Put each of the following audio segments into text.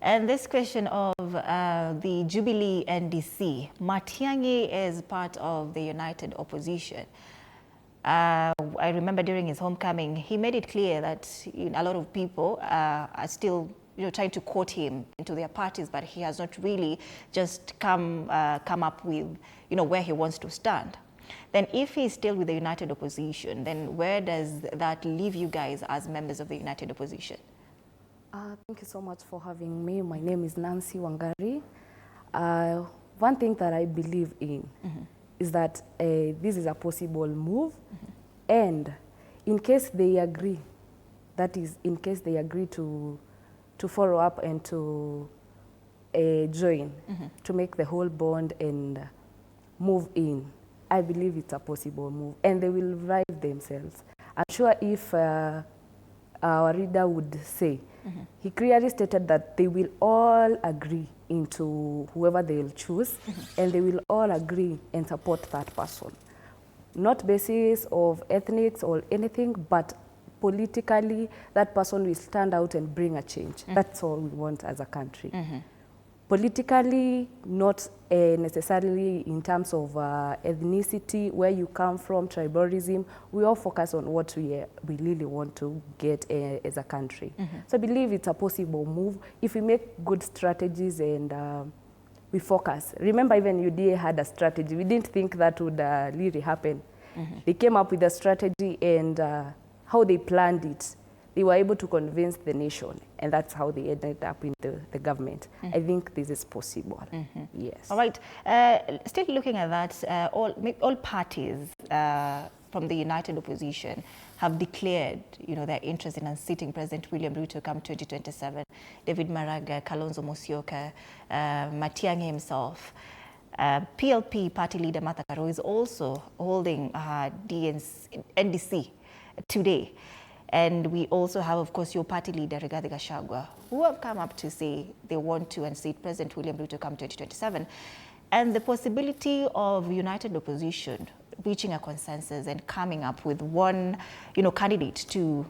And this question of the Jubilee NDC, Matiangi is part of the United Opposition. I remember during his homecoming, he made it clear that a lot of people are still trying to court him into their parties, but he has not really just come up with where he wants to stand. Then if he's still with the United Opposition, then where does that leave you guys as members of the United Opposition? Thank you so much for having me. My name is Nancy Wangari. One thing that I believe in is that this is a possible move, and in case they agree, that is, in case they agree to follow up and to join, to make the whole bond and move in, I believe it's a possible move, and they will revive themselves. I'm sure if our reader would say, he clearly stated that they will all agree into whoever they will choose, and they will all agree and support that person. Not basis of ethnics or anything, but politically, that person will stand out and bring a change. That's all we want as a country. Politically, not necessarily in terms of ethnicity, where you come from, tribalism. We all focus on what we really want to get as a country. So I believe it's a possible move if we make good strategies and we focus. Remember, even UDA had a strategy. We didn't think that would really happen. They came up with a strategy, and how they planned it, they were able to convince the nation, and that's how they ended up in the government. I think this is possible. Yes. All right. Still looking at that, all parties from the United Opposition have declared, their interest in unseating President William Ruto come 2027. David Maraga, Kalonzo Musyoka, Matiangi himself. PLP party leader Martha Karua is also holding NDC today. And we also have, of course, your party leader, Rigathi Gachagua, who have come up to say they want to unseat President William Ruto come 2027. And the possibility of United Opposition reaching a consensus and coming up with one, candidate to,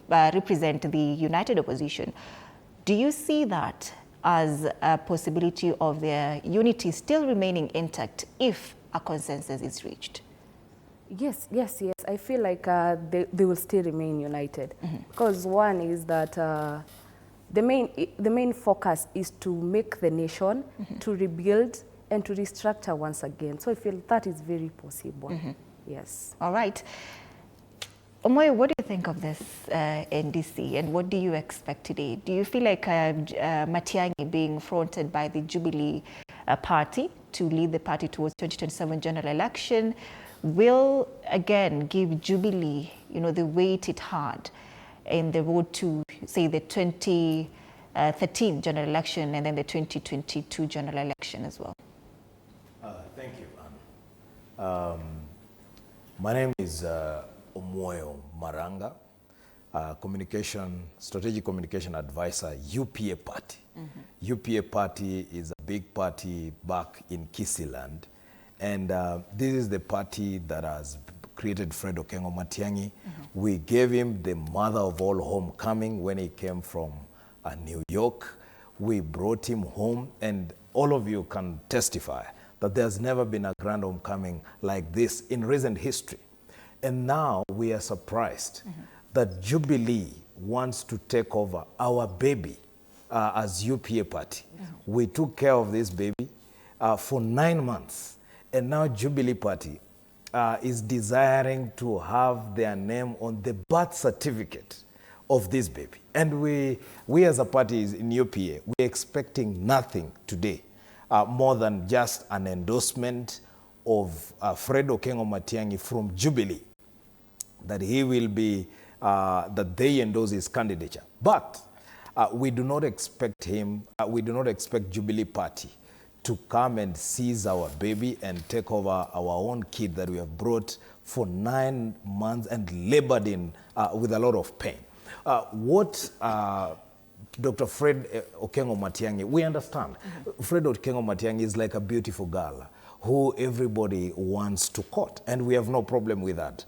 represent the United Opposition. Do you see that as a possibility of their unity still remaining intact if a consensus is reached? Yes. I feel like they will still remain united. Because one is that the main focus is to make the nation, to rebuild and to restructure once again. So I feel that is very possible. Yes. All right. Omwoyo, what do you think of this NDC, and what do you expect today? Do you feel like Matiangi being fronted by the Jubilee party to lead the party towards 2027 general election will again give Jubilee, the weight it had in the road to, say, the 2013 general election and then the 2022 general election as well? Thank you, Anne. My name is Omwoyo Maranga, strategic communication advisor, UPA party. UPA party is a big party back in Kisiland. And this is the party that has created Fred Okello Matiang'i. We gave him the mother of all homecoming when he came from New York. We brought him home, and all of you can testify that there's never been a grand homecoming like this in recent history. And now we are surprised that Jubilee wants to take over our baby as UPA party. We took care of this baby for 9 months. And now Jubilee Party is desiring to have their name on the birth certificate of this baby. And we as a party in UPA, we're expecting nothing today more than just an endorsement of Fred Okello Matiang'i from Jubilee, that he will be, that they endorse his candidature. But we do not expect Jubilee Party to come and seize our baby and take over our own kid that we have brought for 9 months and labored in with a lot of pain. What Dr. Fred Okello Matiang'i, we understand. Fred Okello Matiang'i is like a beautiful girl who everybody wants to court, and we have no problem with that.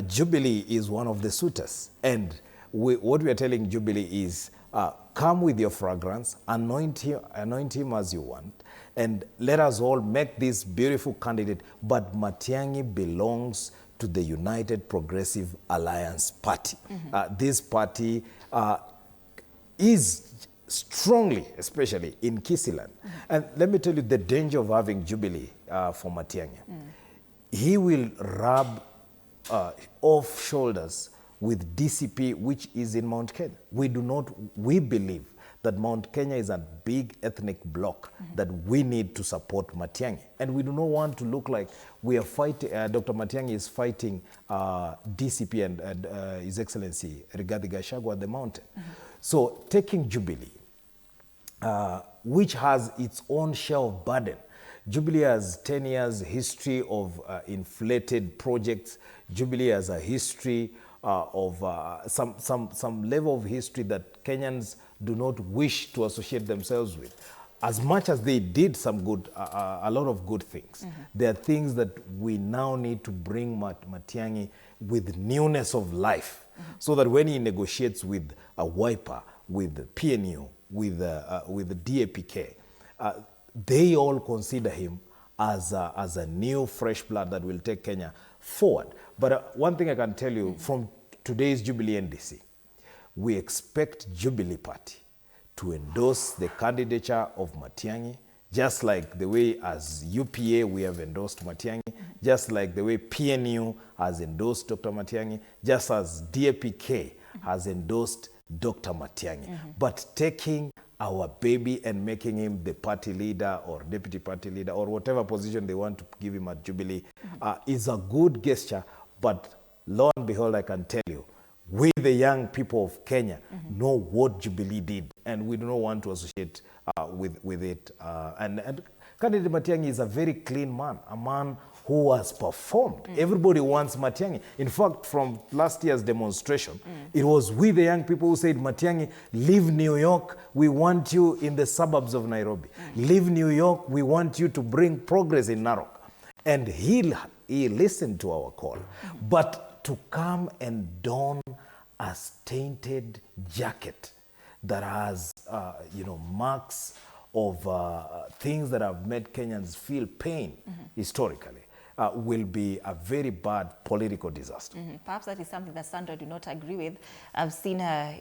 Jubilee is one of the suitors, and what we are telling Jubilee is come with your fragrance, anoint him as you want, and let us all make this beautiful candidate. But Matiangi belongs to the United Progressive Alliance Party. This party is strongly, especially in Kisiland. And let me tell you the danger of having Jubilee for Matiangi. He will rub off shoulders with DCP, which is in Mount Kenya. We believe that Mount Kenya is a big ethnic bloc that we need to support Matiangi. And we do not want to look like we are fighting, Dr. Matiangi is fighting DCP and His Excellency Rigathi Gachagua at the mountain. So taking Jubilee, which has its own share of burden. Jubilee has 10 years history of inflated projects. Jubilee has a history of some level of history that Kenyans do not wish to associate themselves with. As much as they did some good, a lot of good things, there are things that we now need to bring Matiangi with newness of life, so that when he negotiates with a Wiper, with PNU, with the DAPK, they all consider him as a new fresh blood that will take Kenya forward. But one thing I can tell you from today's Jubilee NDC, we expect Jubilee Party to endorse the candidature of Matiangi, just like the way as UPA we have endorsed Matiangi, just like the way PNU has endorsed Dr. Matiangi, just as DAPK has endorsed Dr. Matiangi. But taking our baby and making him the party leader or deputy party leader or whatever position they want to give him at Jubilee is a good gesture. But lo and behold, I can tell you, we the young people of Kenya know what Jubilee did, and we do not want to associate with it. And candidate Matiangi is a very clean man, a man who has performed. Everybody wants Matiangi. In fact, from last year's demonstration, it was we the young people who said, Matiangi, leave New York, we want you in the suburbs of Nairobi. Leave New York, we want you to bring progress in Narok. And he listened to our call. But to come and don a tainted jacket that has, marks of things that have made Kenyans feel pain historically will be a very bad political disaster. Perhaps that is something that Sandra do not agree with. I've seen her,